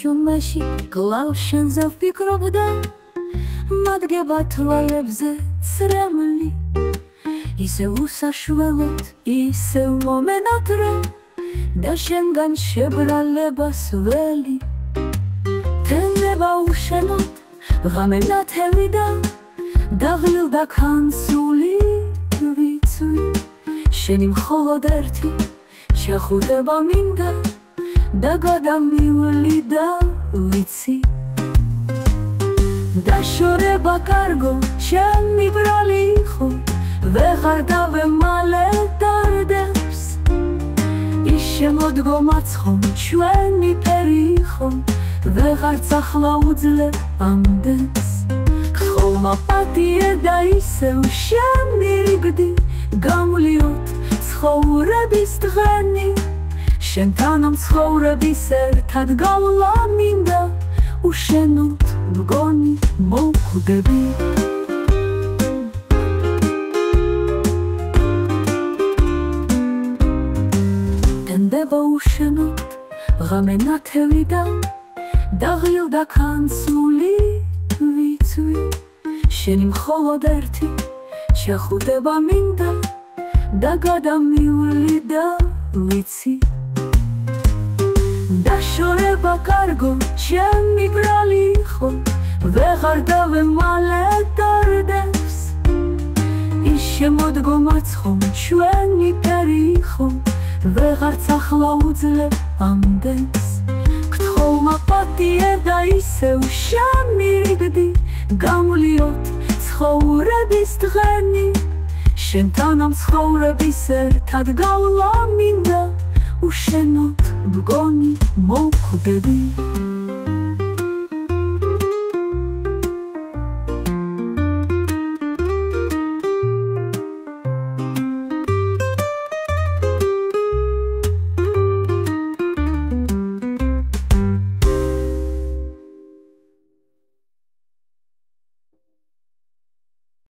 ჭუმეში კლავს შენზე ვფიქრობდა მადგება თვალებზე წრემლი ისევ უსაშველოდ ისევ მომენად რომ და შენგან შებრალებას ველი თენდება უშენოდ ღამე ნათელიდა დაღლილდა ქანსული ვიცვი შენი მხოლოდ ერთი ჩახუტება მინდა და გადამივლი და ვიცი დაშორება კარგო ჩემი ბრალი იყო ვეღარ დავემალე დარდებს ის შემოდგომაც ხომ ჩვენი ფერი იყო ვეღარც ახლა უძლებ ამდენს ხოლმა პატიე და ისევ შემირიგდი გამვლიოთ ცხოვრების დღენი შენთან ამ ცხოვრების ერთად გავლა მინდა უშენოდ მგონი მოვკვდები თენდება უშენოდ ღამე ნათელიდა დაღლილდა ქანსული ვიცვი შენი მხოლოდ ერთი ჩახუტება მინდა და გადამივლი და ვიცი დაშორება კარგო ჩემი ბრალი იყო ვეღარ დავემალე დარდებს ის შემოდგომაც ხომ ჩვენი ფერი იყო ვეღარც ახლა უძლებ ამდენს გთხოვმა პატიე და ისევ შემირიგდი გამვლიოთ ცხოვრების დღენი შენთან ამ ცხოვრების ერთად გავლა მინდა უშენოდ მგონი მოვკვდები